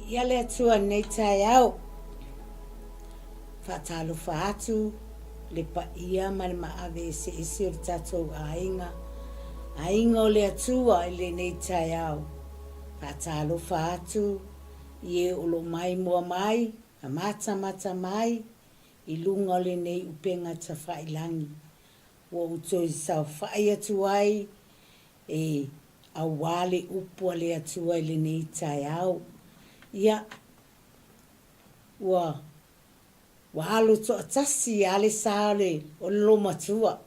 Ia le atua nei tai au. Whaatalofa atu, le paia ma le maave se isi o le tatou ainga. Ainga o le atua i le nei tai au. Whaatalofa atu, ie olo mai mua mai, a mata mai, i lunga o le nei upenga ta whailangi. Ua utoi sau whai atu ai, e awale upua le atua i le nei tai au. Ia, ua alo to atasi ale sale o lo matua.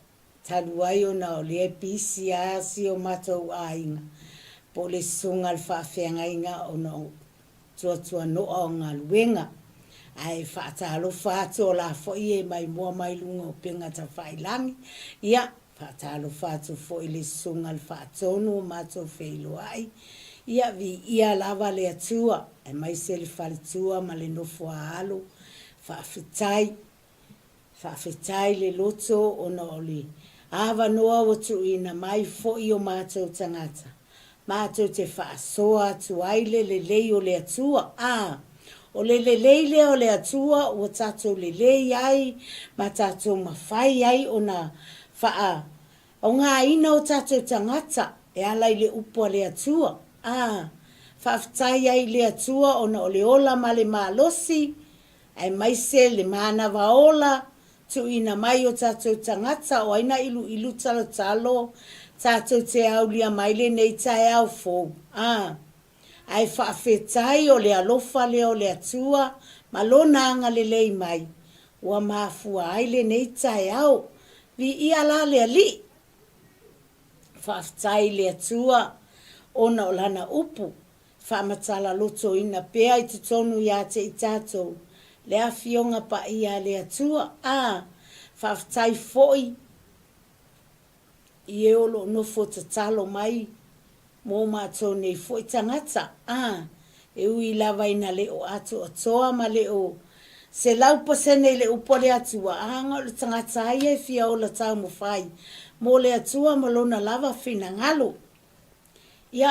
Tadu ai ona o le episi a si o matou ainga. Po le sunga le whaafenga inga ona o tua noa o ngā luenga. Ai whaatalo whātu o la fwoi e mai mua mai lunga o penga ta whailangi. Ia, whaatalo whātu fwoi le sunga le whaatonu o matou whailo ai. Ia vi ia lava le atua. E mai se le whalitua ma le nofo a alo. Whaafetai le loto o na oli. Awa noa watu ina mai fwoi o matou tangata. Matou te whaasoa atu aile le lei o le atua. O le lei le o le atua o tatou le lei ai. Ma tatou mawhai ai o na whaa. O ngā ina o tatou tangata. E alai le upua le atua. Whaafetai ai le atua o na ole ola ma le malosi. Ai mai se le mana vaola. Tu ina mai o tatou tangata o aina ilu talo. Tatou te aulia mai le nei tai au fōu. Ai whaafetai o le alofa le o le atua. Malona anga le lei mai. Ua mafua ai le nei tai au. Vi ia la le ali. Whaafetai le atua. Ona o lana upu. Whaamatala loto ina pea i tutonu ia te i tatou. Le afionga pa ia le atua. Whaafetai foi. I eolo nofo tatalo mai. Mō mātou nei foi tangata. E ui lava ina leo atu atoa ma leo. Se laupa sene le upo le atua. Anga le tangata ai e fia o la tau mo fai. Mō le atua malona lava fina ngalo. Ia.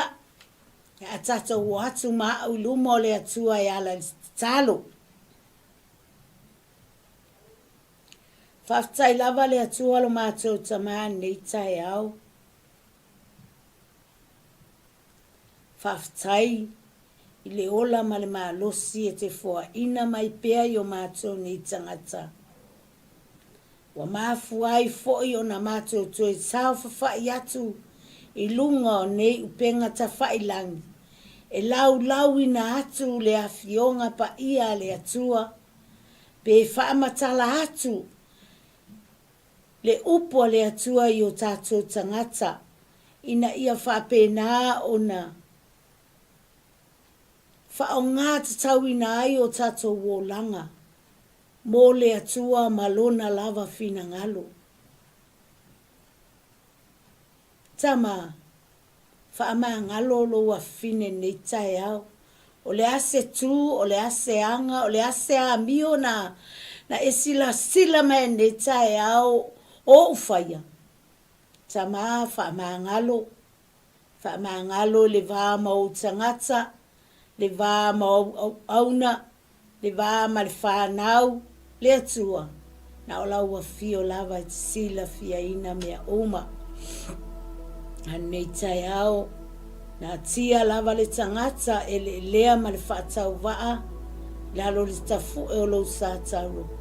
A tatou o atu maa u luma o le atua e ala talo. Whaafetai lava le atua lo mātou tamaa nei tai au. Whaafetai i le ola ma le malosi e te fua ina mai pea i o mātou nei tangata. Wa mafuai foi o na mātou tue sao whawhai atu i lunga o nei upenga ta whailangi. E lau ina atu le afionga pa ia le atua. Pe whaamatala atu. Le upo le atua i o tātou tangata. Ina ia whapena o na. Whaonga te tau ina ai o tātou wolanga. Mō le atua malona lava fina ngalo. Tama. Whaama ngalo lo wa fine nei tai au. O le ase tu, o le ase anga, o le ase a mio na sila me nei tai au. O ufaya. Tama whaamangalo. Whaamangalo le vā mau tangata. Le vā mau auna. Le vā ma le whānau. Le atua. Na o lau wa fio lava i sila fia ina mea uma. Nei tai au. Na tia lava le tangata e le lea ma le whaatau waa. Lalo le tafu e o lo sātaro.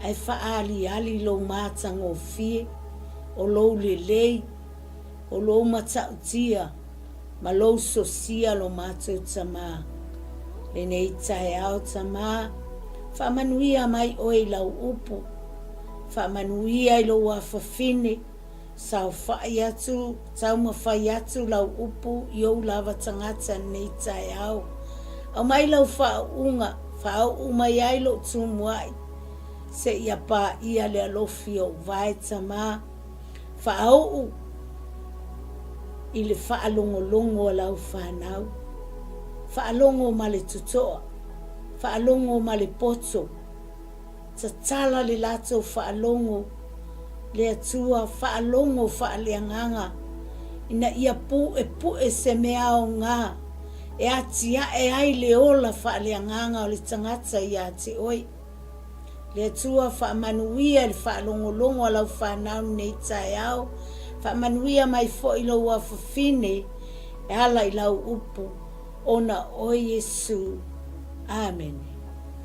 Ai whaali ali lo mātang o fie, o lo lelei, o lo matautia, ma lo sosia lo mātou tamā. Le nei tai au tamā, whamanuia mai oi lau upu, whamanuia i lo wafafine, sau whai atu, tau ma whai atu lau upu, iou lava tangata nei tai au. Au mai lau whaunga, whau umai ai lo tumuai. Se ia pa ia le alofi o vai tama. Whaau i le whaalongolongo lau whanau. Whaalongo ma le tutoa. Whaalongo ma le poto. Tatala le lato whaalongo. Le atua whaalongo whaaleanganga. Ina ia pu e se mea o ngā. e atia e ai le ola whaaleanganga o le tangata ia te oi. Le atua whaamanuia le whaalongolongo lau whanau nei tae au, whaamanuia mai fo ilo ua whawhine e ala i lau upu ona o Yesu. Amen.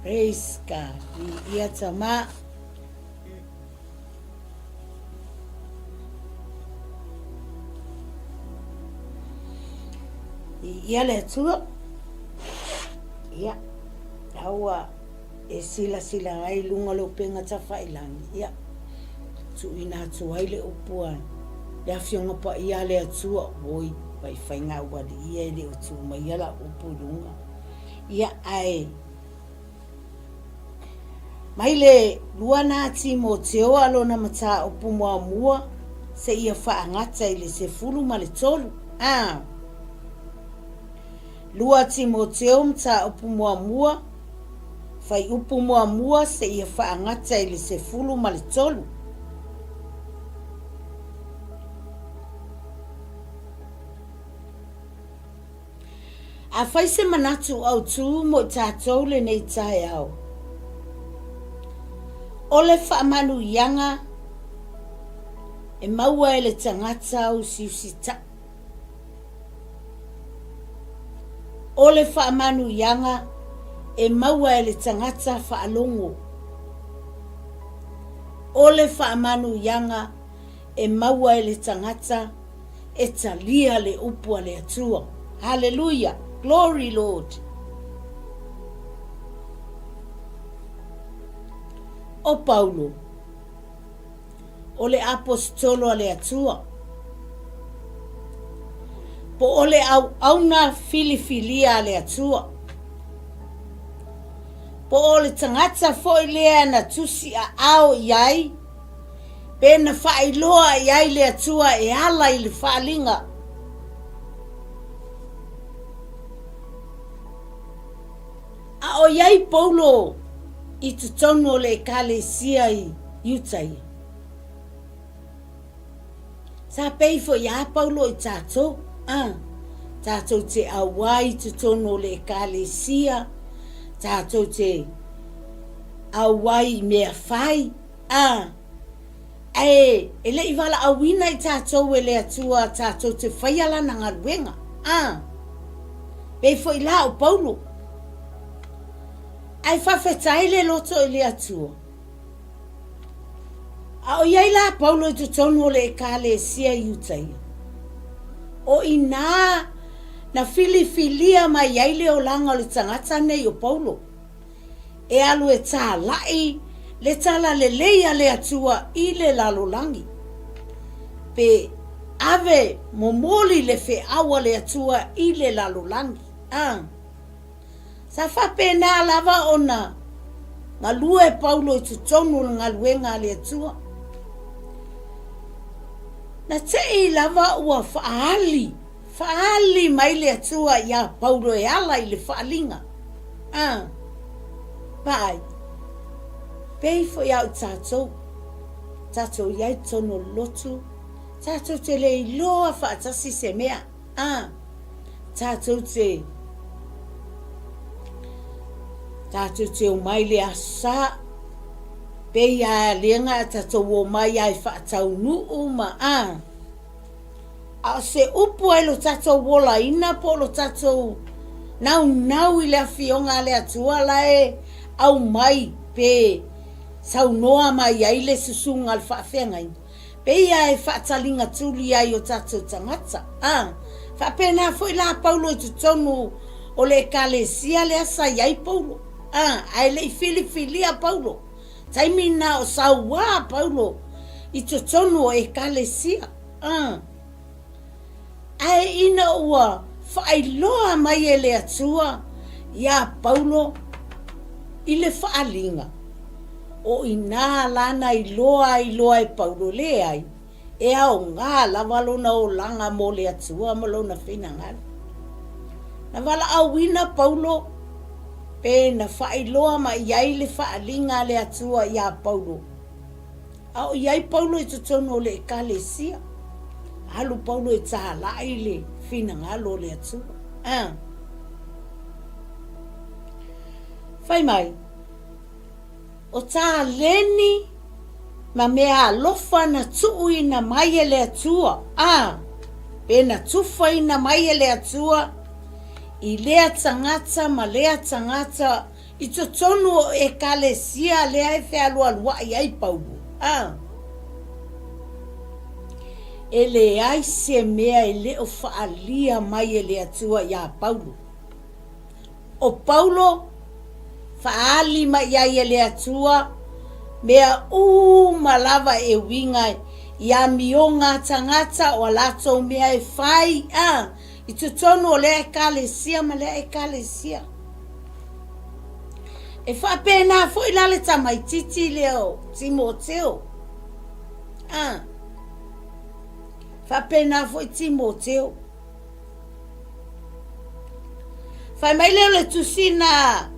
Praise God. Ia tama. Ia le atua. Ia. Aua e sila ai lunga le upenga ta whailangi. Ia. Tu ina atu ai le upua. Le awhionga pa ia le atua. Oi, pai whainga wadi ia le utu mai ala upu lunga. Ia ai. Mai le luana Timoteo alona mata upu mua se ia whaangata i le se fulu ma le tolu. Lua Timoteo mta upu mua fai upu mua se ia whaangata i le se fulu ma le tolu. A fai se manatu au tu mo tātou le nei tae au. Ole whaamanu ianga e maua e le tangata au siusita. Ole whaamanu ianga e maua e le tangata whaalongo. Ole whaamanu ianga e maua e le tangata e talia le upua le atua. Hallelujah. Glory, Lord. O Paulo, o le apostolo le atua. Po o le auna filifilia le atua. Po o le tangata foi lea na tusi a ao iai. Pe na whailoa iai le atua e ala i le whaalinga. A o iai Paulo i tutono le kalesia i yutai. Sa peifo ia Paulo i tato. Tato te awai tutono le kalesia. Tato te awai mea fai. E le iwala awina i tato e le atua tato te whaiala na ngaruenga. Peifo i la o Paulo. Ai whawhetai le loto i le atua. A o iai la Paulo i tutono le kalesia i utai. O ina na filifilia mai iai le o langa o le tangata nei o Paulo. E alu e tā lai le tala le leia le atua i le lalolangi. Pe ave momoli le fe awa le atua i le lalolangi. Sa whapena lava ona ngā lue Paulo i tutonu ngā luenga le atua. Na te i lava ua whaali mai le atua ia Paulo e ala i le whaalinga. Pai, peifo iau tātou. Tātou iai tono lotu. Tātou te le iloa whaatasi se mea. Tātou te o mai le asa. Pe ia lenga tātou o mai ai whaatau nuu ma. A se upu ai lo tātou wola ina po lo tātou nau i le awhionga le atua lae au mai pe sau noa mai ai le susunga al whaafenga ina. Pe ia e whaatalinga tuli ai o tātou tangata. Whapena foi la Paulo i tutonu o le kalesia le asa iai Paulo. Ai le filifilia Paulo. Taimina o saua Paulo i tutonu o e kalesia. Ai ina ua whaailoa mai e le atua ia Paulo i le whaalinga. O ina lana i loa e Paulo le ai. E au ngā lawalona o langa mo le atua mo lona whina ngana. Na wala awina Paulo pe na whaailoa mai iai le whaalinga le atua ia Paulo. Au iai Paulo i tutono le kalesia. Halu Paulo e tahalai le whina ngalo le atua. Fai mai. O tā leni ma mea alofa na tui na mai e le atua. Pena tufa ina mai e le atua. I lea tangata ma lea tangata. I totonu o e kalesia lea e whea lua i ai Paulo. E le ai se mea e le o whaalia mai e le atua ia Paulo. O Paulo whaali mai ai e le atua mea malava e winga ia mionga tangata o lato mea e whai. I tutonu o lea e kalesia ma lea e kalesia. E whapena fo i lale tamaititi leo Timoteo. Whapena fo i Timoteo. Whai mai leo le tusina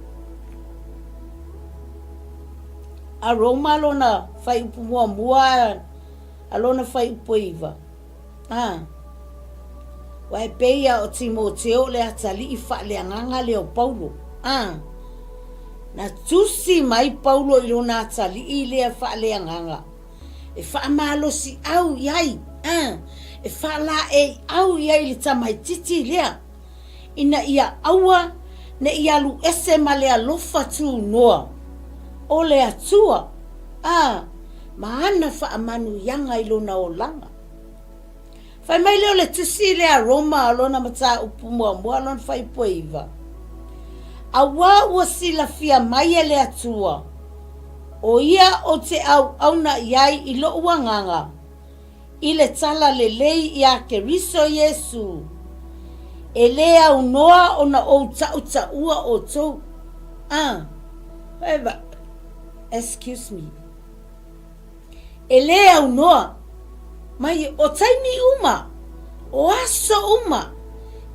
a Roma alona whai upu mua alona whai upu iwa. Wai peia o Timoteo le atali i whaaleanganga leo Paulo. Na tusi mai Paulo i lona atali i lea whaaleanganga. E whaamalo si au iai. E whaala e au iai le tamaititi lea. Ina ia aua ne ia lu ese ma lea lofa tu noa. O le atua. Maana whaamanu yanga i lona o langa. Whai mai leo le tusi lea Roma alona mata upu mua alona whai poiva. Awa ua sila fia mai e le atua. O ia o te au na iai i lo uanganga. I le tala le lei i a keriso Yesu. E le au noa o na o ta ua o tau. Excuse me. E le au noa. Mai o taimi uma. O aso uma.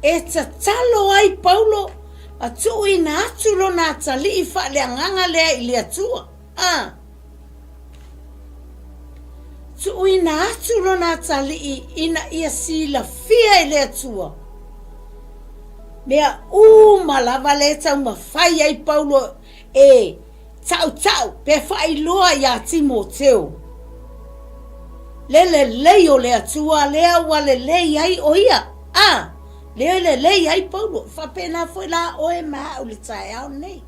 E ta talo ai Paulo. A tui na atu lo na atali i whaaleanganga lea i le atua. Tui na atu lo na atali i ina ia sila fia i le atua. Mea malava le tau mawhai ai Paulo e tau pe whai loa ia Timoteo. Lele leo le atua lea wa le lei ai o ia. Leo le lei ai Paulo. Whapena foi la oe maha o le tae au nei.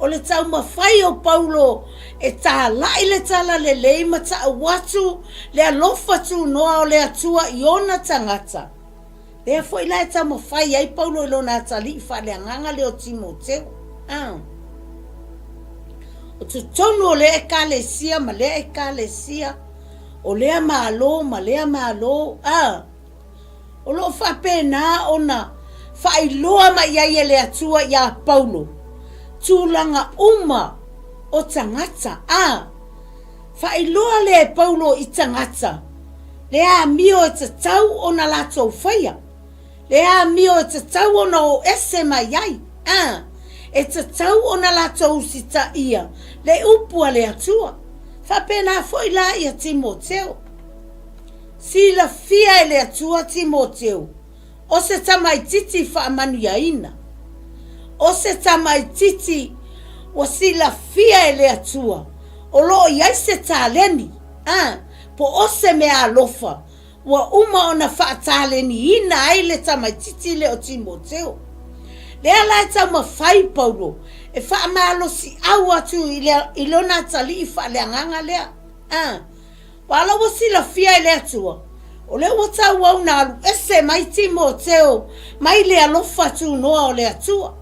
O le tau mawhai o Paulo e tā lai le tala le lei ma ta watu le alofa tu noa o le atua i ona tangata. Lea foi la e tau mawhai ai Paulo ilo na tali i whale anganga leo Timoteo. O tu tonu o lea e kalesia ma lea e kalesia. O lea malo ma lea malo. O lo whapena ona whailoa ma iai e le atua ia Paulo. Tūlanga o tangata. Whailoa le Paulo i tangata. Lea mio e te tau o na lato whaia. Lea mio e te tau o na o ese ma iai. E te tau o na lato usita ia. Le upua le atua. Whapena foi la ia Timoteo. Sila fia e le atua Timoteo. O se tamaititi whaamanu iaina. O se tamaititi wa sila fia e le atua. O loo iai se taleni. Po o se mea alofa. Wa ona wha taleni ina ai le tamaititi le o Timoteo. Lea lai tau mawhai Paulo. E wha amalo si au atu i lona tali i wha leanganga lea. Wala wa sila fia e le atua. O le wata wau na alu ese mai Timoteo. Mai le alofa tu noa o le atua.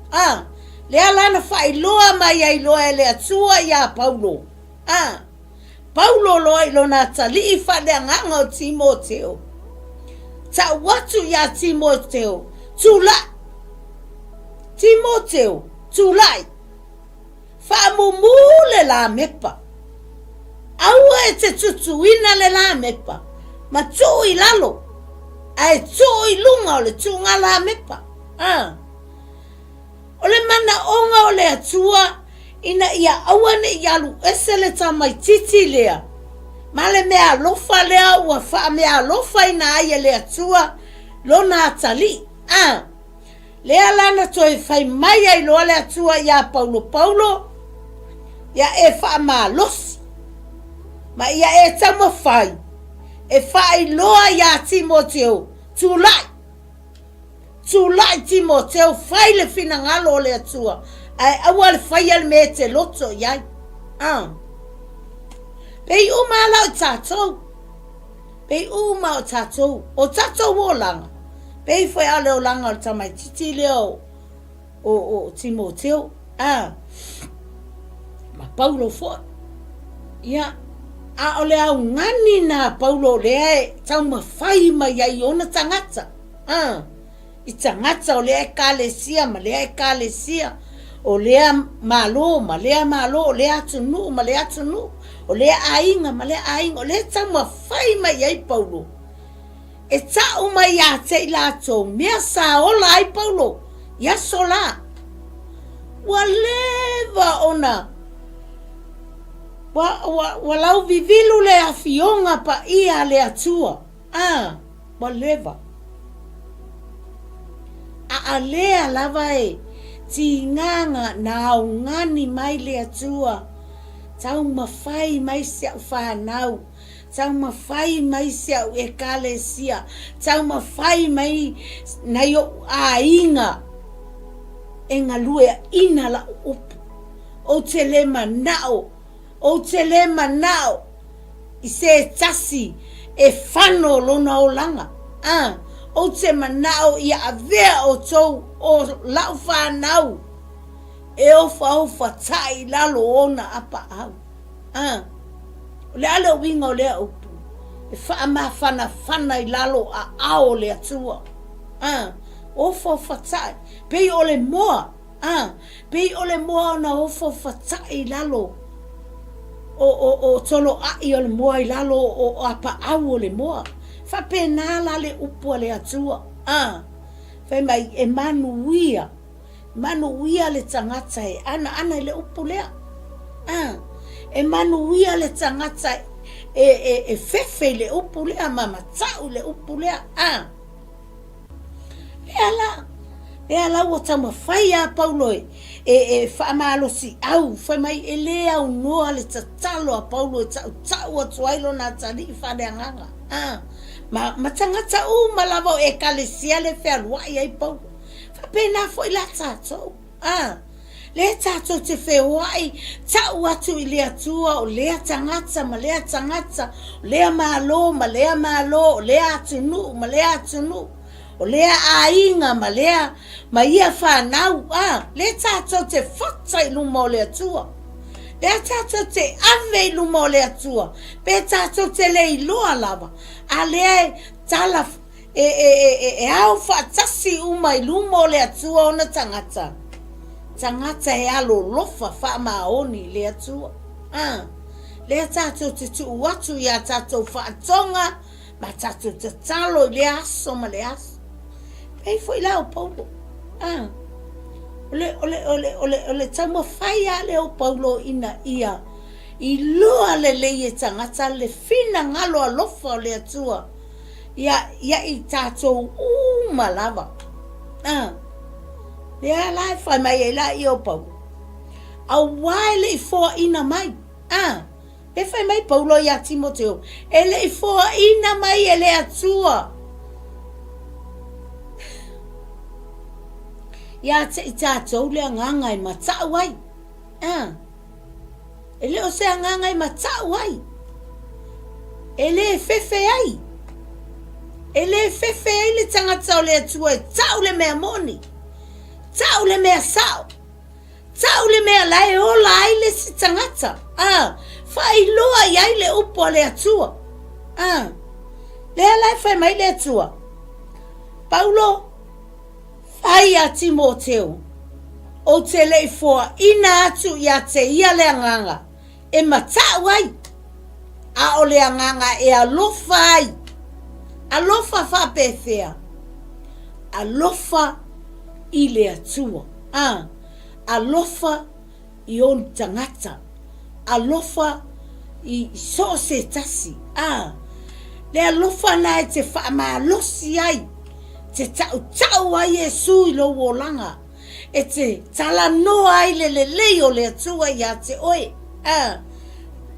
Lea lana whailoa mai ai loa e le atua ia Paulo. Paulo loa i lona tali i wha leanganga o Timoteo. Ta watu ia Timoteo. Timoteo. Tulai. Whaamumule la mepa. Aua e te tutuina le la mepa. Ma tui lalo. Ai tui lunga o le tunga la mepa. O le mana onga o le atua. Ina ia awane i alu ese le tamaititi lea. Ma le mea lofa lea ua wha mea lofa ina aia le atua. Lona atali. Lea lana toi fai mai ai loa le atua ia Paulo. Ia e whaamalosi. Ma ia e tama fai. E whai loa ia Timoteo. Tūlai Timoteo fai le fina ngalo o le atua. Ai awa le fai al me te loto iai. Pei uma ala o tātou. Pei uma o tātou. O tātou o langa. Pei fai ale o langa o tamai titi leo o Timoteo. Ma Paulo fo. Ia. A ole au ngani na Paulo lea e tau mawhai ma iai ona tangata. I tangata o lea e kālesia ma lea e kālesia. O lea malo ma lea malo. O lea atunu ma lea atunu. O lea ainga ma lea ainga. O lea tau mawhai ma iai Paulo. E tau mai ia te ilato. Mea sa ola ai Paulo. Ia sola. Wa leva ona. Walau vivilu le afionga pa ia le atua. Wa leva. A lea lava e. Ti nganga na au ngani mai le atua. Tau mawhai mai siau whanau. Tau mawhai mai siau e kālesia. Tau mawhai mai na yo a inga. E ngalue ina la upu. O te le manao. O te le manao. I se tasi e whano lona o langa. O te manao i a vea o tou o lau whanau. E ofa tai lalo ona apa au. O le ale winga o lea upu. E whaama whana i lalo a ao le atua. Ofa tai. Pei o le moa. Pei o le moa na ofa tai lalo. O tolo ai o le moa i lalo o apa au o le moa. Whapena la le upu le atua. Whai mai e manuia. Manuia le tangata e ana le upu lea. E manuia le tangata e fefe le upu lea. Mama tau le upu lea. Lea la ua tama whai a Paulo e whaamalosi au. Whai mai e lea ungoa le tatalo a Paulo e tau atuailo na tari i whare anganga. Ma tangata malavo e kalesia le whealuai ai Paulo. Whapena fo i la tātou. Le tātou te whewai tau atu i le atua o lea tangata ma lea tangata. O lea malo ma lea malo. O lea atunu ma lea atunu. O lea ainga ma lea ma ia whanau. Le tātou te whata i luma o le atua. Le tātou te ave i luma o le atua. Pe tātou te le iloa lava. A lea tala e au whaatasi uma i luma o le atua o na tangata. Tangata e alo lofa whaamaoni le atua. Le tātou te tuu watu ia tātou whaatonga. Ma tātou te talo i le aso ma le aso. Pei foi lá o Paulo. Ole tamo fai ale o Paulo ina ia. I loa le leie tangata le fina ngalo alofa o le atua. Ia i tātou malava. Lea lai fai mai e la i o Paulo. A wai le i foa ina mai. E fai mai Paulo ia Timoteo. E le i foa ina mai e le atua. Ia te i tātou le anganga i matau ai. E le o se anganga i matau ai. E le fefe ai. E le fefe ai le tangata o le atua e tau le mea moni. Tau le mea sao. Tau le mea lai ola ai le si tangata. Fai loa i ai le upo le atua. Le lai fai mai le atua. Paulo. Ai a Timoteo, o te leifoa ina atu ia te ia le anganga, e matau ai, a o le anganga e alofa ai, alofa whapewhea, alofa i le atua, alofa i on tangata, alofa i so se tasi, le alofa na e te whaamalosi ai, te tau ai e sui lo wolanga. E te tala noa ai le leo le atua ia te oe.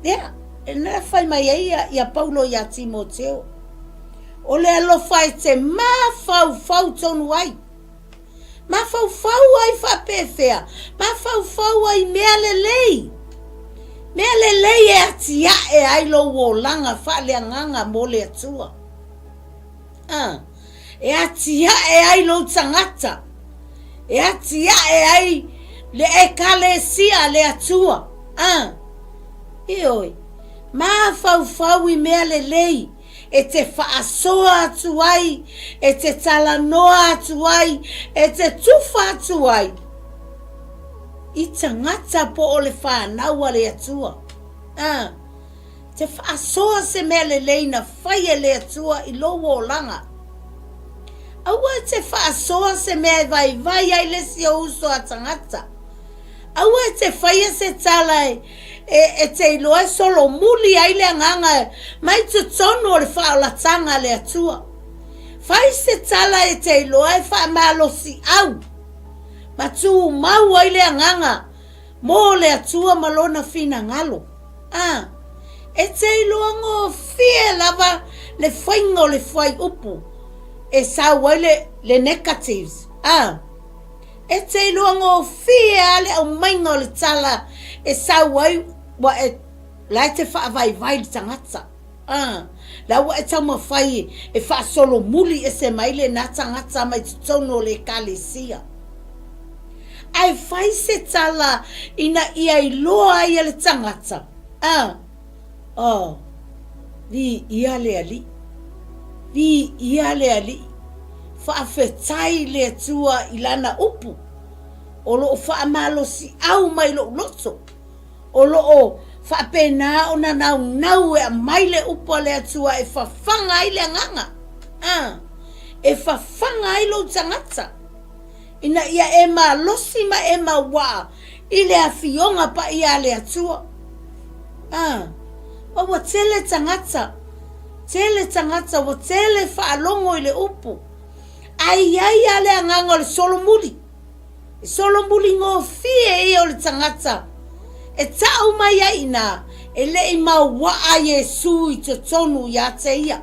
Dea, e nera whai mai ia Paulo ia Timoteo. O le alofa e te mawhau tonu ai. Mawhau ai whapewhea. Mawhau ai mea lelei. Mea lelei e atia e ai lo wolanga whale nganga mo le atua. E atia e ai lo tangata. E atia e ai le ekalesia le atua. Ioi. Mawhau I mea lelei. E te whaasoa atu ai. E te talanoa atu ai. E te tufa atu ai. I tangata po o le whanaua le atua. Te whaasoa se mea lelei na whaia le atua I lowo o langa. Aua te whaasoa se mea vai ai le si o uso a tangata. Aua te whaia se tala e te iloa solo muli ai le anganga mai tu tonu o le Faaolataga le atua. Whai se tala e te iloa e whaamalosi au. Matu mau ai le anganga mo le atua malona fina ngalo. E te iloa ngo fie lava le whainga o le whai upu. E sau ai le negatives. E te iloa ngo fie ale au mainga o le tala. E sau ai wa e lai te whaavai le tangata. La wa e tama whai e wha solo muli e se maile na tangata mai tutono le kalesia. Ai whai se tala ina ia iloa ai le tangata. Vi ia le ali. Vi ia le ali. Whaafetai le tua ilana upu. O lo whaamalosi au mai lo loto. O lo whaapena o na nau e a maile upu le atua e whawhanga ai le nganga. E whawhanga ai lo tangata. Ina ia e ma losi ma e ma wa. Ile a fionga pa ia le atua. O wa tele tangata. Tele tangata wa tele whaalongo I le upu. Ai ale nganga le solomuli. Solomuli ngo fie o le tangata. E tau mai ai na. E le I mau waa Yesu I te tonu ia te ia.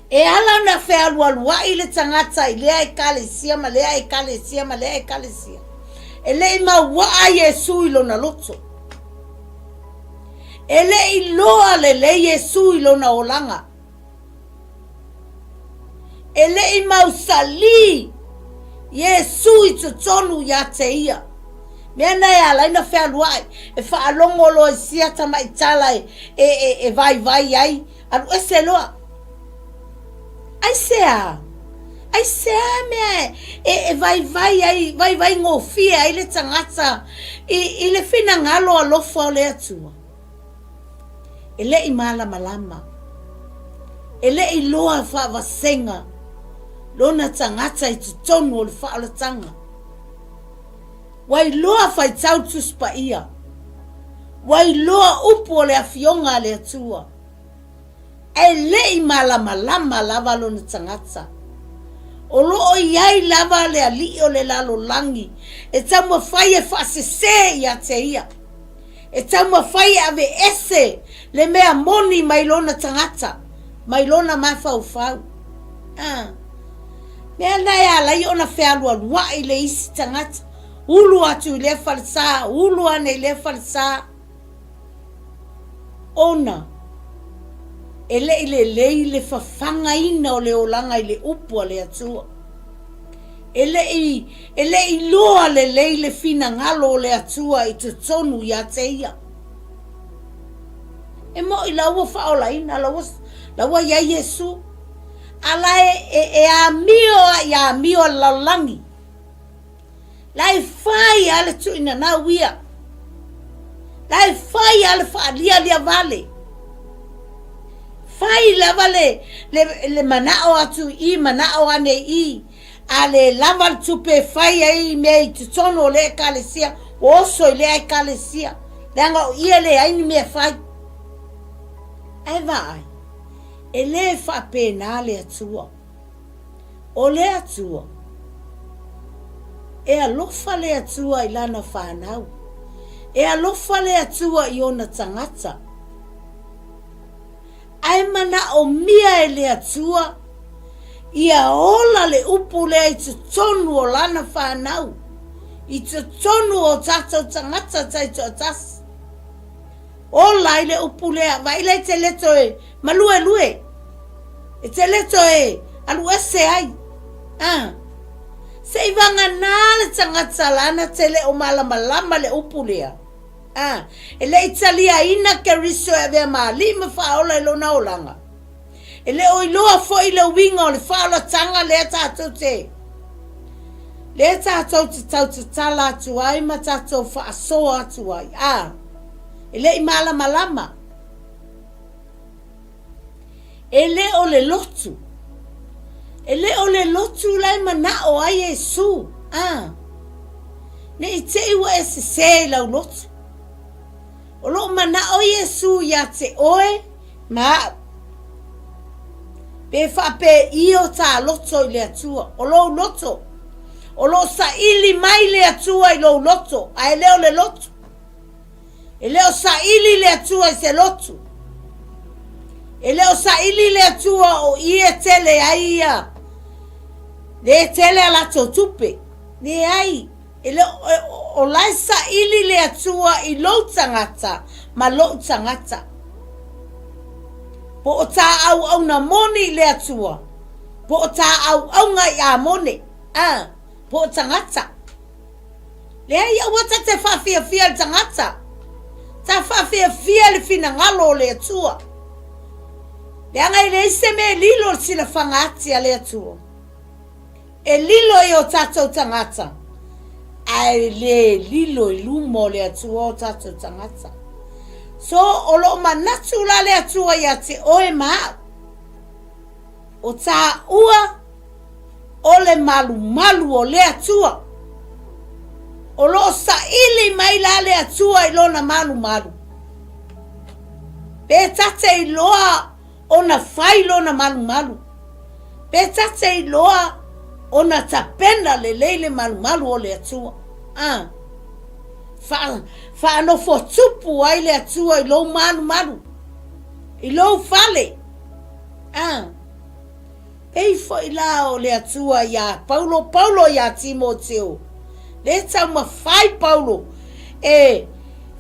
E ala na whealualua I le tangata I lea e kalesia ma lea e kalesia ma lea e kalesia. E le I mau waa Yesu I lona loto. E le I loa le Yesu I lona olanga. E le I mau sali Yesu I te tonu ia te ia. Mea nei ala ina whealua e whaalongo lo I sia tama I tala e vai ai. Anu e se loa. Ai sea mea e vai ai vai ngofia ai le tangata I le fina ngalo alofa o le atua. E le I malama. E le I loa whaavasenga. Lona tangata I tutonu o le Faaolataga. Wai loa whai tau tuspa ia. Wai loa upu o le afionga le atua. E le I malama lava lona tangata. O loo iai lava le ali o le lalo langi. E tauma whai e whaasese ia te ia. E tauma whai ave ese le mea moni mai lona tangata. Mai lona mawhau. Mea nei ala I ona whealualua I le isi tangata. Ulu atu I le falsa. Ulu ane I le falsa. Ona. E le whawhanga ina o le olanga I le upu a le atua. E le loa le fina ngalo o le atua I te tonu ia te ia. E mo I laua whaolaina, laua ia Yesu. Ala e a mio laulangi. Lai whai ale tu ina na wia. Lai whai ale whaalia lia vale. Fai lava le manao atu I manao ane I. Ale lava tupe fai ai mei tutono le kalesia. Oso le ai kalesia. Leanga o ia le ai ni mea fai. Ai vai. E le whapena le atua. o le atua. E alofa le atua ilana whanau. E alofa le atua i ona tangata. Ai mana o mia e le atua. Ia ola le upu lea i te tonu o lana whanau. I te tonu o tatou tangata tai to atas. Ola i le upu lea. Waila i te leto e malue lue. E te leto e alu ese ai. Se ivanga nale tangata lana te le o malama le upu lea. E le italia ina ke riso e vea maa lima whaola ilo na olanga. E le o iloa fo i le winga o le Faaolataga le tātou te. Le tātou te tau te tala atu ai ma tātou whaasoa atu ai. E le i malama. E le o le lotu. E le o le lotu lai mana o ai Yesu. Ne i te iwa e se lau lotu. O lo mana o Yesu ya te oe ma pe whape i o tā loto i le atua. O lo loto. O lo sa ili mai le atua i lo loto. A e leo le loto. E leo sa ili le atua i se loto. E leo sa ili le atua o i e tele ai ia. Le tele ala to tupe. Ne ai. E leo o lai sa ili le atua i lo tangata. Ma lo tangata. Po o tā au na moni le atua. Po o tā au ngai a moni. Po o tangata. Le ai au wata te whawhia le tangata. Ta whawhia le fina ngalo le atua. Le angai le ise me lilo sila whangati a le atua. E lilo i o tātou tangata. Ai le lilo i lumo le atua o tātou tangata. So o lo manatu la le atua ia te oe maa. O tā ua o le malu o le atua. O lo sa ili mai la le atua i lona malu. Pe tate i loa o na fai lona malu. Pe tate i loa o na tapena le leile malu o le atua. Fa no fo tupu ai le atua i lo malu. I lo fale. Ei fo i la o le atua ia Paulo ia Timoteo. Le tau ma fai Paulo.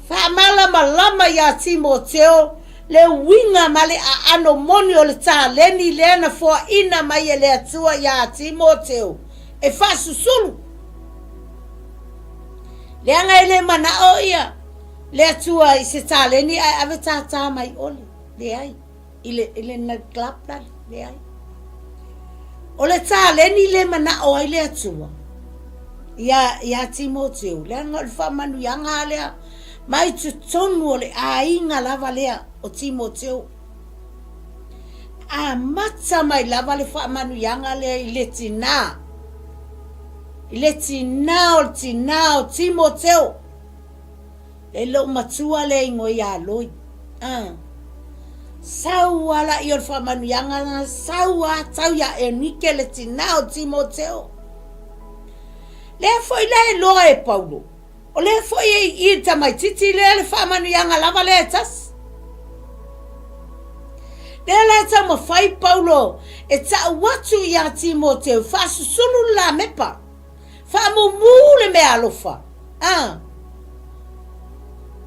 Fa malama ia Timoteo. Le winga male a ano moni o le ta leni le na fo ina mai le atua ia Timoteo. E fa susulu. Le anga ele mana o ia. Le atua i se tale ni ai ave tata mai ole. Le ai. Ile na klapla. Le ai. O le tale ni le mana o ai le atua. Ia Timoteo. Le anga le whamanu yanga lea. Mai tu tonu o le a inga lava lea o Timoteo. A mata mai lava le whamanu yanga lea i le tina. Le tina o Timoteo. Le lo matua le ingo ia loi. Sau ala i o whamanu yanga sau a tau ya enike le tina o Timoteo. Le foi le loa e Paulo. O le foi i tamai titi le whamanu yanga lava le tas. Le tama fai Paulo e ta watu ia Timoteo fasu sulu la mepa. Famu mule me alofa.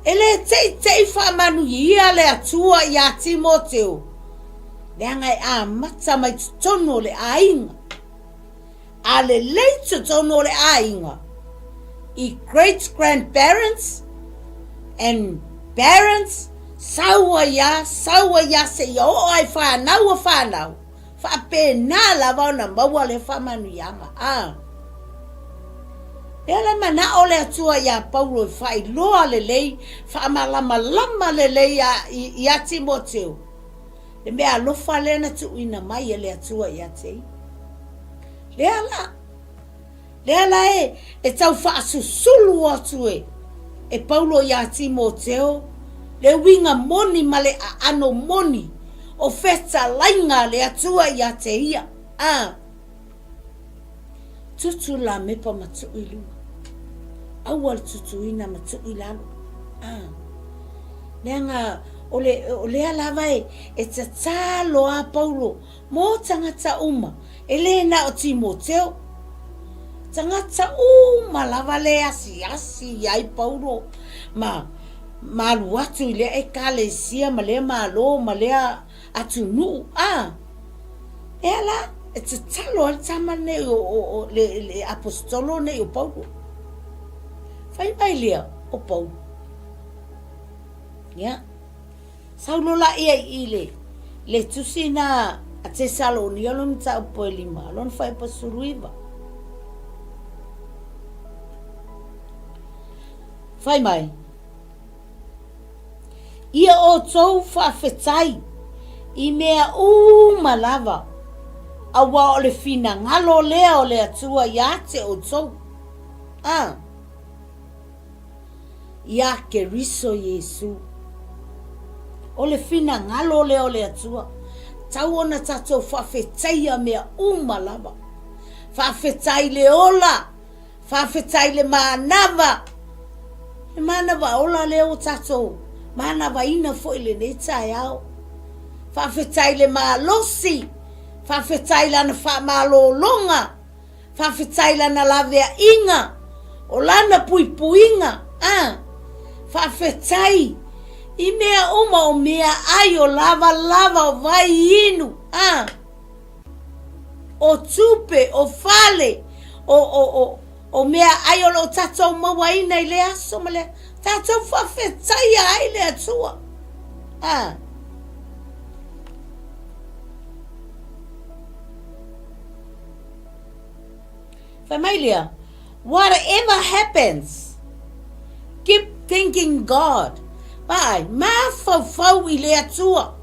Ele te whamanu ia le atua ia Timoteo. Le angai a mata mai tono le ainga. A le leito tono le ainga. I great grandparents and parents sawa ya se yo ai whanau. Whapena la wana maua le whamanu yanga. Ele mana o le atua ia Paulo fai loa le lei, whaamalama le lei ia Timoteo. Le mea alofa lena tu ina mai le atua ia tei. Le ala e tau whaasusulu atu e Paulo ia Timoteo. Le winga moni male a ano moni o feta lainga le atua ia te ia. tutu la mepa matu ilu. Awal tutu ina matu ilalu. Nenga ole ala vai e tatalo a Paulo mo tangata uma elena o Timoteo tangata uma lava le asi ai Paulo ma luatu ile e kalesia ma le malo ma le atunu ela e tatalo al tamane o le apostolo ne o Paulo fai mai lea o Paulo ya Saulo la ia ile le tusina a Tesalonia lo mta po lima lon fai pa suruiva fai mai ia o tou fa fetai I mea malava awa o le fina ngalo lea o le atua ia te o tou ia ke riso Yesu o le fina ngalo lea o le atua tau ona tatou whawhetai a mea malava whawhetai le ola whawhetai le manava ola leo tatou manava ina fo ile nei tai au whawhetai le malosi whawhetai lana whamalolonga whawhetai lana lavea inga o lana puipuinga whawhetai I mea o mea ai o lava o vai inu o tupe o fale o mea ai o lo tatou mawaina I le aso ma le tatou whawhetai ai le atua Familia, whatever happens, keep thanking God. Pai, ma fau I le atua.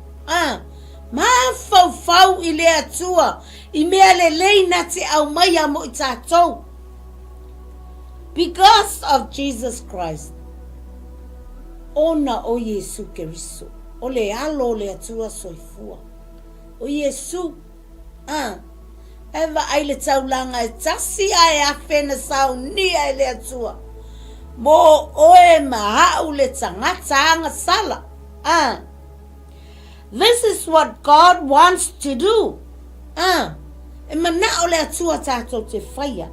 Ma fau I le atua. I mea le leina te au mai a mo I tātou. Because of Jesus Christ. Ona o Yesu Keriso. O le alo le atua soifua. O Yesu. Eva ai le taulanga e tasi ai a whena sau ni ai le atua. Mo oe mahau le tangata anga sala. This is what God wants to do. E mana o le atua tātou te whaia.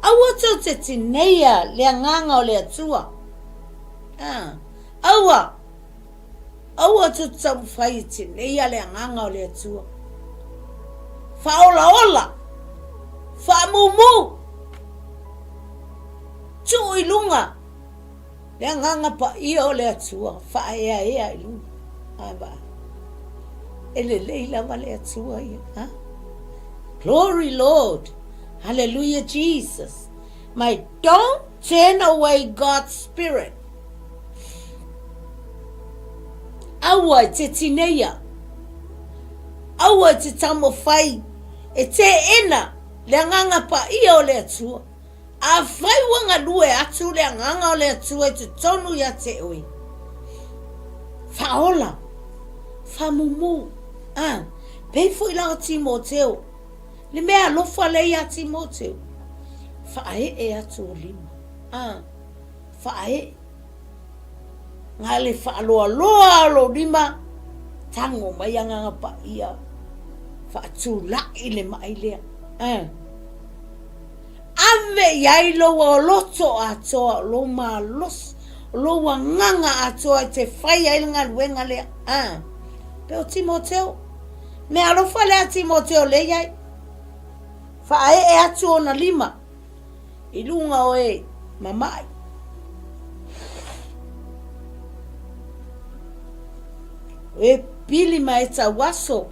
Awa tau te tineia le nganga o le atua. Awa tau tau whai tineia le nganga o le atua. Faaolaola. Faamumu. Tu ilunga. Le nganga pa ia o le atua. Faea ilunga. Aba. Ele leila wa le atua ia. Glory Lord. Hallelujah Jesus. Don't turn away God's Spirit. Awa te tineia. Awa te tamo fai. E te ena. Le nganga pa ia o le atua. A fai wanga lue atu le nganga o le atua te tonu ya te oi. Faola. Famumu. Peifo ila o Timoteo. Le mea lofa le ya Timoteo. Fae e atu o lima. Fae. Ngale faaloa lo lima. Tango mai nganga pa ia. Faatu la ile mai lea. Ave yai lo loto atoa lo malos lo wanganga atoa te fai ai nga luenga le Pero Timoteo me alo fale a Timoteo le yai fa e atu ona lima ilunga oe mamai e pili mai ta waso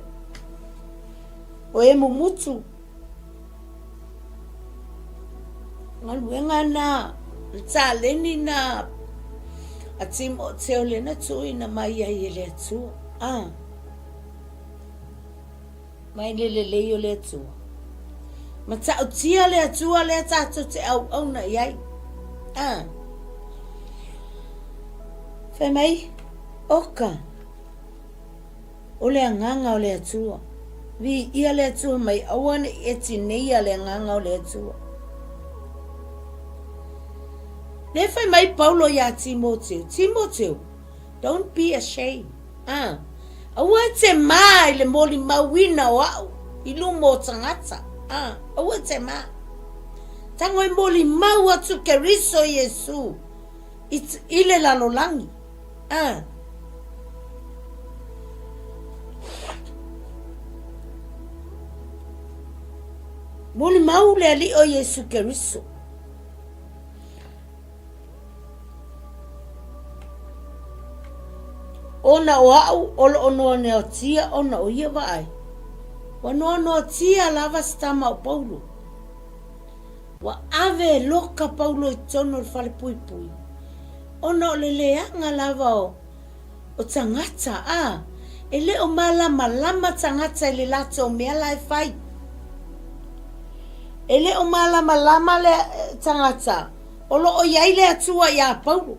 oe mumutu ngaluenga na tsaleni na Timoteo le na tui na mai ai le atu mai le yo le atu ma ta tia le atu le ta te au na yai fe mai oka o le nganga o le atu Vi ia le atua mai awane e tinei le nganga o le atua. Ne fai mai Paulo ya Timoteo, don't be ashamed. Awa te mai le moli mawina o au, ilumo tangata. Awa te mai. Tango i moli mau atu keriso Yesu, ile lalolangi. Moli mau le ali o Yesu keriso. Ona o au, olo ono ne o tia, ona o ia vai. Wano ono o tia lava stama o Paulo. Wa ave loka Paulo i tono le fale pui pui. Ona o le leanga lava o tangata, ele o malama tangata ele lato o mea lai fai. Ele o malama le tangata, olo o yaile atua ya Paulo.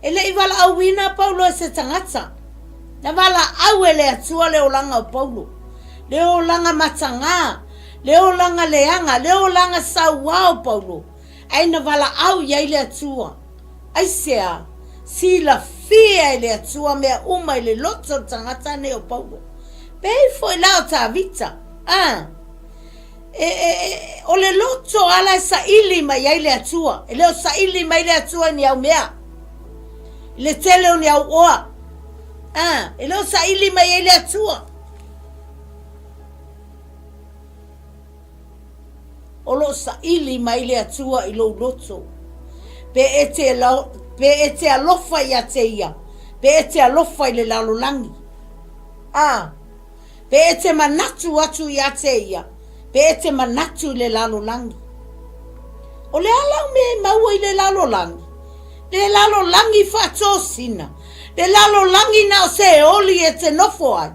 Ele iwala awina Paulo se tangata. Na wala au ele atua le olanga o Paulo. Le olanga matanga. Le olanga leanga. Le olanga saua o Paulo. Ai na wala au yaile atua. Ai sea. Si la fia ele atua mea uma ele loto tangata ne o Paulo. Pei foi lao ta vita. O le loto ala sa ili ma yaile atua. Ele o sa ili ma yaile atua ni au mea. Le tele o ni au oa. Ele o sa ili mai ele atua. O lo sa ili mai ele atua ilo loto. Pe ete alofa ia te ia. Pe ete alofa ile lalolangi. Pe ete manatu atu ia te ia. Pe ete manatu ile lalolangi. O le alau me maua ile lalolangi. Le lalo langi fato sina. Le lalo langi na o se oli e te nofo ai.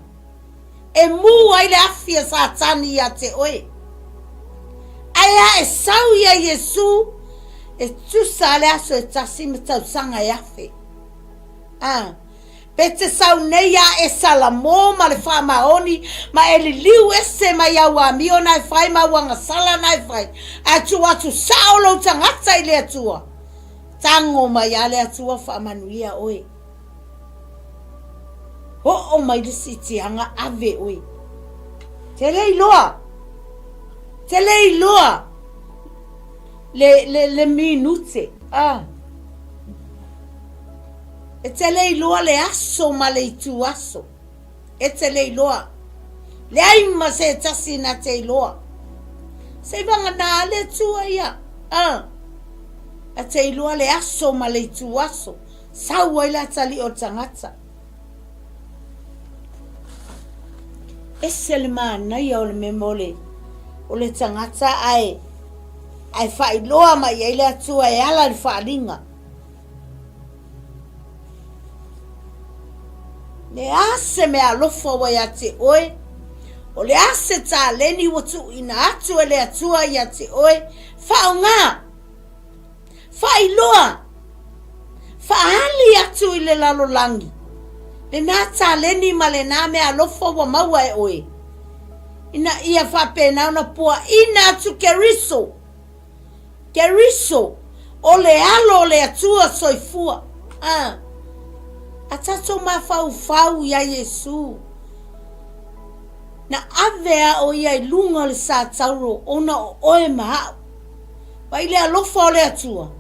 E mu ai le afia sa tani ya te oe. Aya e sau ya Yesu. E tu sa le aso e tasima tau sanga e afe. Pe te sau neia e salamo ma le wha maoni. Ma e li liu ese ma iau a mio nai fai ma wanga sala nai fai. Atu saolo tangata i le atua. Tango mai ale atua whaamanuia oe. Ho mai le sitianga ave oe. Te lei loa. Le minute. E te lei loa le aso ma le itu aso. E te lei loa. Le aima se tasi na te loa. Se vanga na ale tua ia. A te ilua le aso ma le itu aso. Sau ai la tali o tangata. Ese le maanai o le memole. O le tangata ai whailoa mai ai le atua e ala le whaalinga. Le ase me alofa wa ya te oe. O le ase ta leni watu ina atu e le atua ya te oe. Whaonga. Whailoa. Whaali atu i le lalolangi. Le nā tā leni ma le nā mea alofa wa maua e oe. Ina ia whapena una pua ina atu keriso. Keriso. O le alo le atua soifua. A tato ma fau ya Yesu. Na avea o ia ilunga le sa tauro. Ona o oe maha. Wa ile alofa o le atua.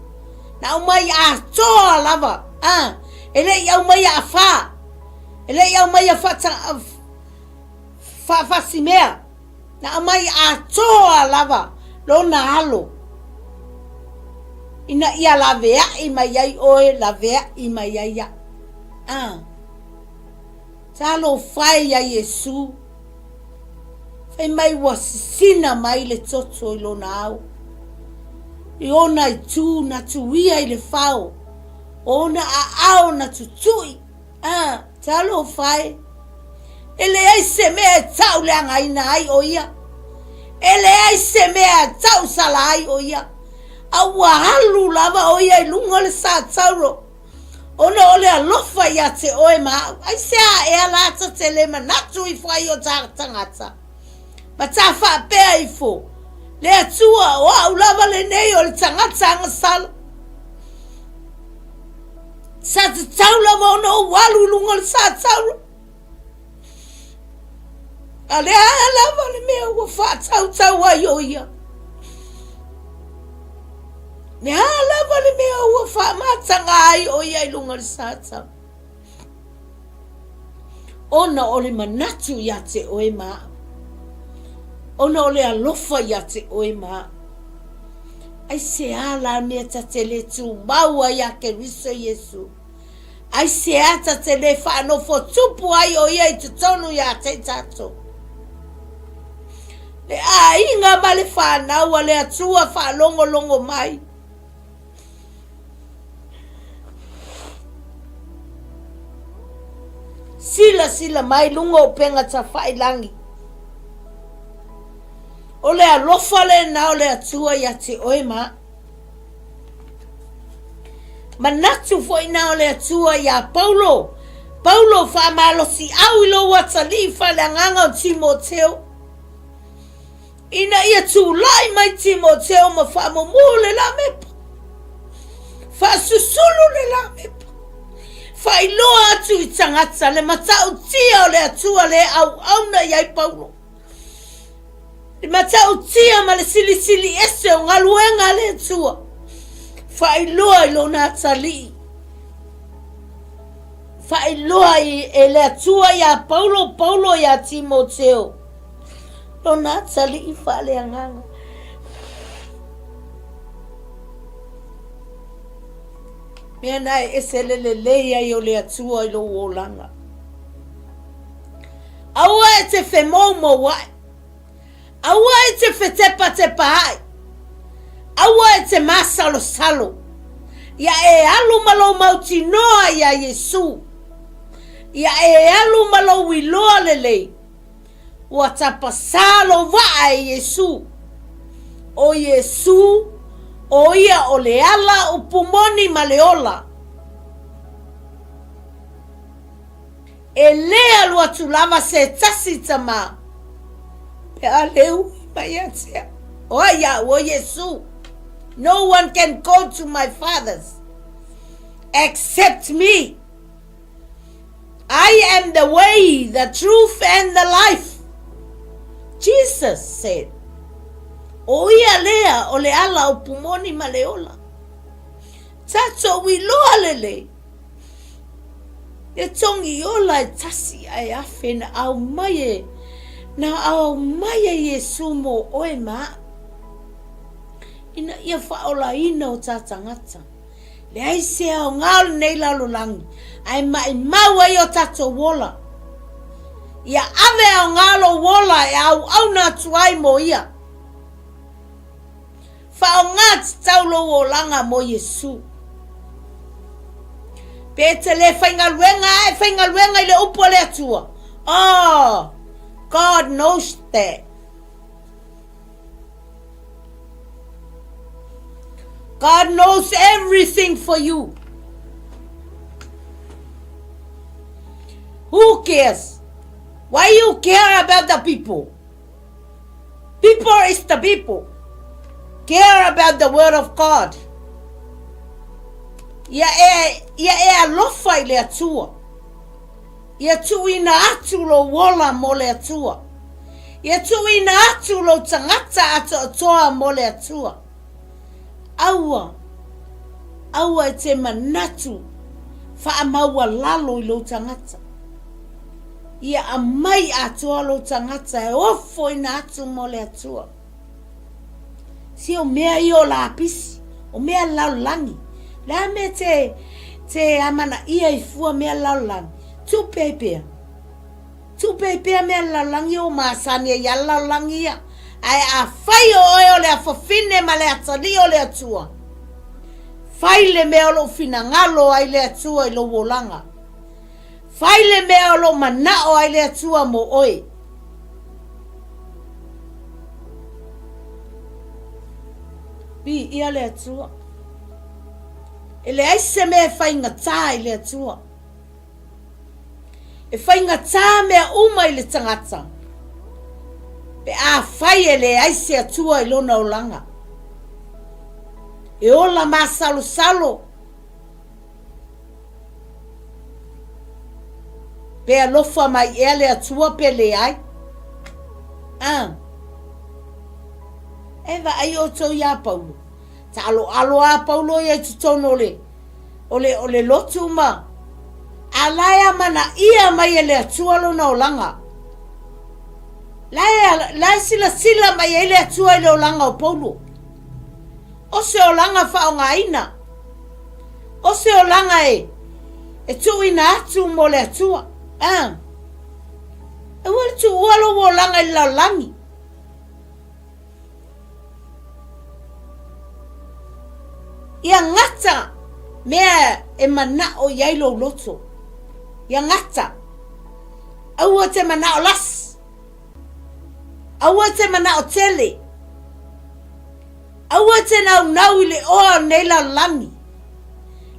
Na umai a toa lava. Ele ia umai a fa. Ele ia umai a fa simea. Na umai a toa lava. Lona alo. Ina ia lavea ima iai oe lavea ima iai. Talo fai ya Yesu. Fai mai wasisina mai le toto ilo na au. Iona i tu na tuia i le fao. Ona a au na tutui. Talo fai. Ele ai se mea tau le angaina ai oia. Ele ai se mea tau sala ai oia. Awa halu lava oia i lunga le sa tauro. Ona ole alofa ya te oe ma. Ai sea e alata te le manatu i fai o tangata. Mata fa pea ifo. Le atua o au lava le nei o le tangata sala. Sa te taula mo no walu lunga le sa taula. Ale a lava le mea ua fa tau ai o ia. Ne a lava le mea ua fa matanga ai o ia I lunga le sa taula. Ona o le manatu ia te oe maa. Ona o le alofa ia te oe maa. Ai se ala mea ta te le tu maua ia ke riso Yesu. Ai se ata te le whanofo tupu ai o ia I te tonu ia te tato. Le a inga ma le whanaua le atua whalongo longo mai. Sila mai lunga o penga ta whailangi. O le alofa le na o le atua ia te oe maa. Manatu fo ina o le atua ia Paulo. Paulo fa malo si au ilo watali fa le nganga o Timoteo. Ina ia tu lai mai Timoteo ma fa mo le la mepa. Fa susulu le la mepa. Fa iloa atu I tangata le matau tia o le atua le au na iai Paulo. Le matau tia ma le sili ese o ngaluenga le atua. Whailoa I lona tali. Whailoa I le atua ia Paulo ia Timoteo. Lona tali I whale anganga. Mea nai ese leia I o le atua I lo wolanga. Aua e te whemomo wai. Aua e te whetepa ai. Aua e te masalo. Ia e alu malo mauti noa ia Yesu. Ia e alu malo wiloa lelei. Ua tapasalo waa e Yesu. O Yesu, o ia o le ala upumoni maleola. E lea lua tulava se tasi tama. Pe aleu mayatia. O ia o Yesu. No one can go to my Father's except me. I am the way, the truth, and the life. Jesus said. O ia lea o le ala o pumoni maleola. Tato wiloa lele. E tongi ola e tasi ai afe na au maye. Na au maye Yesu mo oe maa. Ina ia whaola ina o tātangata. Le aise au ngāle nei lalolangi. Ai mai maua I o tato wola. Ia ave au ngalo wola e au na tuai mo ia. Whao ngāt taulo o langa mo Yesu. Pete le whainga luenga I le upo le atua. Oh, God knows that. God knows everything for you. Who cares? Why you care about the people? People is the people. Care about the word of God. Ia e alofa I le atua. Ia tuina atu lo wola mo le atua. Ia tuina atu lo tangata atoa mo le atua. Aua e te manatu wha maua lalo I lo tangata. Ia a mai atoa lo tangata e ofo ina atu mo le atua. Si o mea I o la apisi, o mea laulangi. La me te amana ia I fua mea laulangi. Tu pepea mea laulangi o maasani ia laulangi ia. Ai a fai o le afafine ma le atali o le atua. Fai le mea lo fina ngalo ai le atua I lo wolanga. Fai le mea lo manao ai le atua mo oe. Bi ia le atua. Ele aise mea fai ngata I le atua. E fai ngata mea uma I le tangata. Pe a fai e le ai se atua I lona o langa. E ola ma salo. Pe alofa mai e le atua pe le ai. Eva ai o tau ia Paulo. Ta alo a Paulo ia tutono ole lotu ma. Alaya mana ia mai e le atua lona o langa. Lai sila mai e le atua I le o langa o Paulo. O se o langa whaonga ina. O se o langa e tu ina atu mo le atua. E wale tu ualo o langa I lau langi. Ia ngata mea e mana o yailo loto. Ia ngata. Aua te mana o las. Aua te mana o tele. Aua te nau I le oa nei lau langi.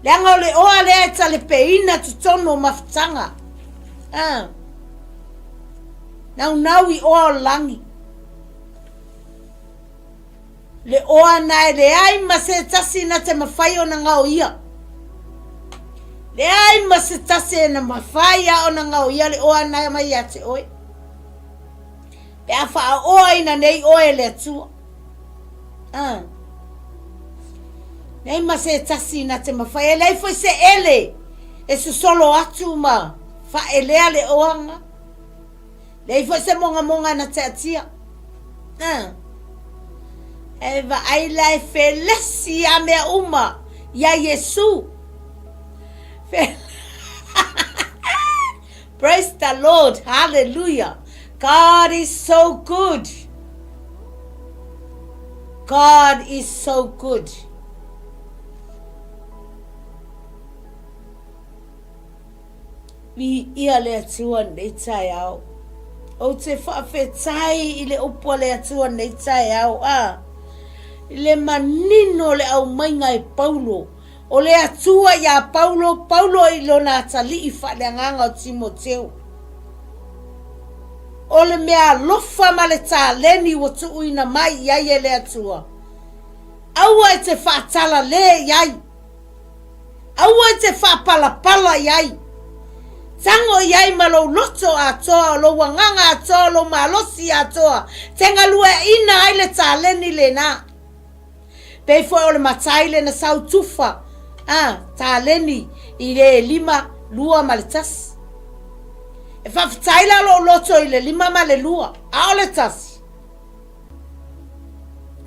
Leanga o le oa lea e tale peina tutono mafutanga. Nau I oa o langi. Le oa nai le ai ma se tasi na te mawhai o na ngau ia. Le ai ma se tasi na mawhai o na ngau ia le oa nai mai a te oi. Pe a wha oa ina nei oe le atua. Nei ma se tasi na te mawhai e lei foi se ele. E su solo atu ma wha e lea le oanga. Lei foi se monga na te atia. Eva ai lai felesi a mea uma ia Yesu. Praise the Lord. Hallelujah. God is so good. God is so good. Vi ia le atua nei tai au. O te whaafetai I le upo le atua nei tai au. Le manino le au mainga e Paulo. O le atua ia Paulo I lona atali I whaleanganga o Timoteo. O le mea lofa ma le tāleni wa tuuina mai iai e le atua. Aua e te whaatala le iai. Aua e te whaapalapala iai. Tango iai malo loto atoa, lo wanganga atoa, lo malosi atoa. Tenga lua ina ai le tāleni le na. Pei foi o le matai le na sau tufa. Tāleni I le 5 lua ma le tasi. E whawhitaila lo loto I le 5 ma le lua. A o le tasi.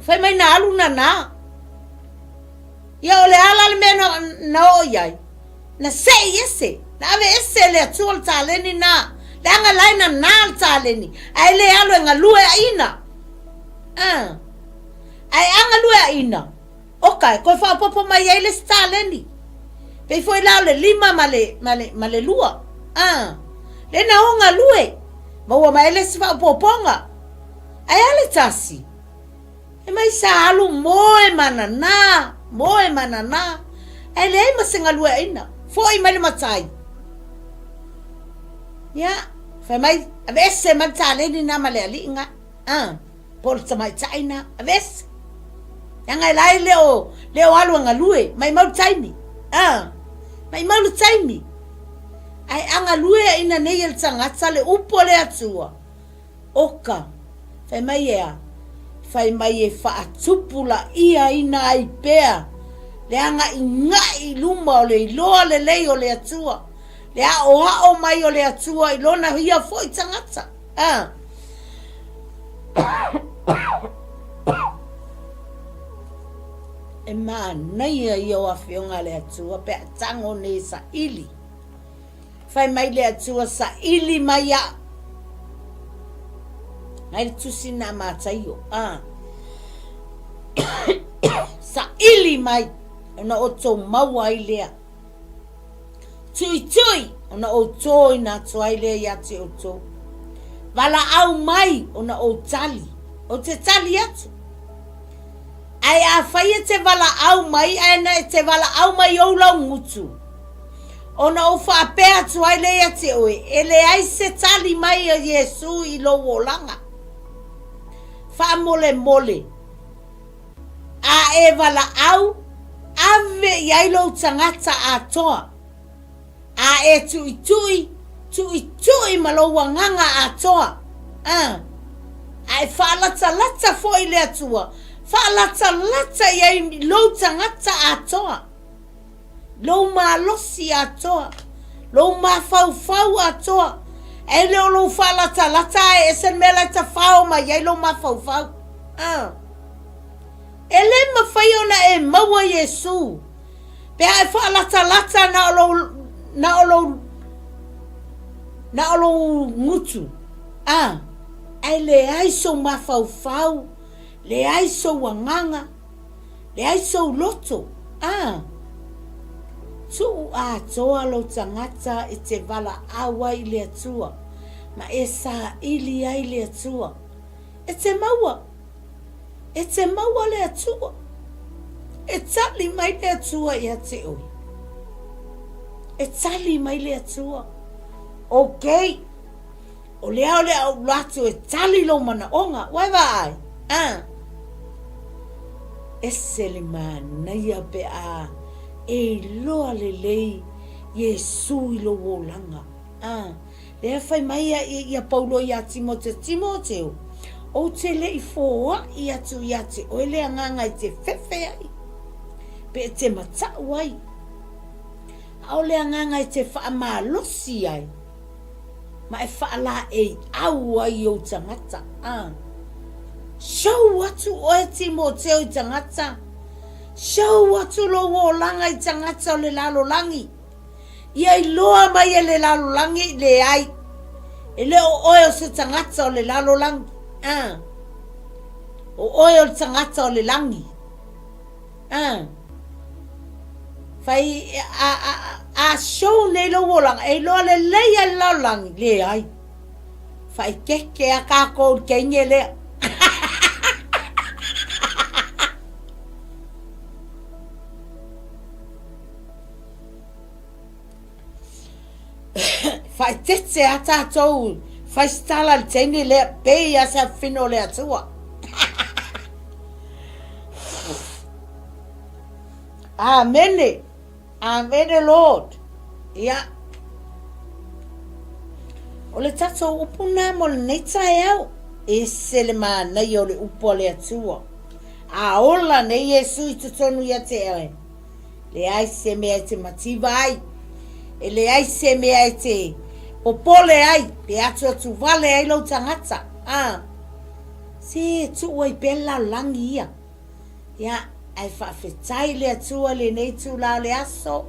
Whai mai na alu na. Ia o le ala le mea na o iai. Na sei ese. Na ave ese le atua le tāleni na. Le anga laina na le tāleni. Ai le alo e ngā lua ina. Ai anga lua ina. Okai, koe whapopo mai ei le tāleni. Pei foi lao le 5 ma le lua. Le na onga lue. Maua mai le si whapoponga. Ai ale tasi. E mai sa alu moe manana. Moe manana. Ai le ei masenga lue ina. Foi mai le matai. Ya. Fai mai. Avese man tāleni na ma le alinga. Polta mai taina. Avese. Yang ai lai leo alu nga lue mai mau taimi. Mai mau taimi. Ai anga lue ina nei el tangata le upo le atua. Oka. Fai mai ea. Fai mai e whaatupula ia ina ai pea. Le anga ingai luma o le iloa le lei o le atua. Le hao mai o le atua ilona hia foi tangata. E maa naia I o awhionga le atua pe tango ne sa ili. Fai mai le atua sa ili mai a. Ngai tusi na mātai o. Sa ili mai. Ona o tō maua I lea. Tui. Ona o tō ina tua I lea ia te o tō. Wala au mai. Ona o tali. O te tali atu. Ai a whaia te wala au mai, aina e te wala au mai o lau ngutu. Ona o whaapea tu ai lea te oe, e le ai se tali mai o Yesu I lo wolanga. whaamole mole. A e wala au, ave iailo tangata atoa. A e tui malo wanganga atoa. A e whaalata fo i le atua. Whaalata iai lo tangata atoa. Lo malosi atoa. Lo mafau atoa. E leo lo whaalata e sen mela ta whao ma iai lo mafau. Ele mawhaiona e maua Yesu. Pea e whaalata na olo ngutu. Ai le aiso mafau. Le aiso wanganga. Le aiso loto. Tu a toa lo tangata e te wala awa i le atua. Ma e sa ili ai le atua. E te maua. E te maua le atua. E tali mai le atua i a te oi. E tali mai le atua. Okay. O lea au latu e tali lo mana onga. Wai vai. E se le manaya pe a. E loa le lei. Yesu i lo wolanga. Lea fai mai ia Paulo i a Timoteo. O te le i fōa i atu i ate. O ele anganga i te whewhe ai. Pe te matau ai. O le anganga i te whaamalosi ai. Ma e whaala e au ai o tangata. Show atu o e Timoteo i tangata. Show atu lo wolanga i tangata o le lalo langi. Ia i loa mai e le lalo langi le ai. E le o oe o se tangata o le lalo langi. O oe o tangata o le langi. Fai a show nei lo wolanga. E loa le leia le lalo langi le ai. Fai keke a kako kenye le. Fai tete a tātou. Fai stala le tene le pei a sa fino le atua. Amen. Amen, Lord. Yeah. O le tātou upuna mo le neitai au. E se le mānei o le upo le atua. A ola ne Yesu i tutonu ia te ere. Le ai se mea te mativa ai. E le ai se mea te popole ai. Pe atu vale ai lau tangata. Se tu oi bella langi ia. Ia, ai whawhetai le atua le nei tu lao le aso.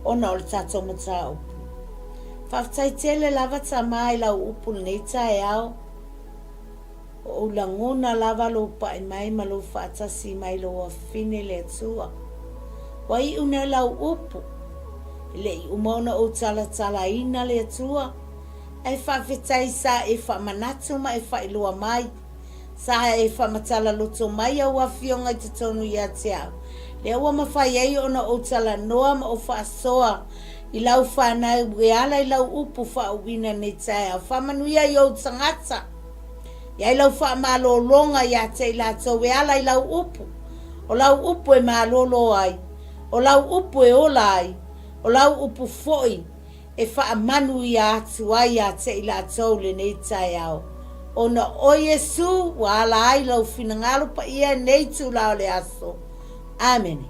Ona o le tātou mata upu. Whawhetai tele lava ta mai lau upu le nei tae au. O langona lava lo pa mai ma lo whaatasi mai lo a fine le atua. Wai una lau upu. Le umona o tala ina le atua. Ai whawhetai sa e whamanatu ma e whailua mai. Sa e whamatala loto mai au a fionga i te tonu i a te au. Le ua mawhai ei ona o tala noa ma o whaasoa. I lau whanau e ala i lau upu whauwina nei tae au. Whamanuia i o tangata. Ia i lau whamalolonga i a te i lato e ala i lau upu. O lau upu e malolo ai. O lau upu e ola ai. O lau upu foi. E whaamanu i a atu ai a te i lato le nei tae au. Ona o Yesu wa ala ai lau finangalo pa ia nei tu lao le aso. Amen.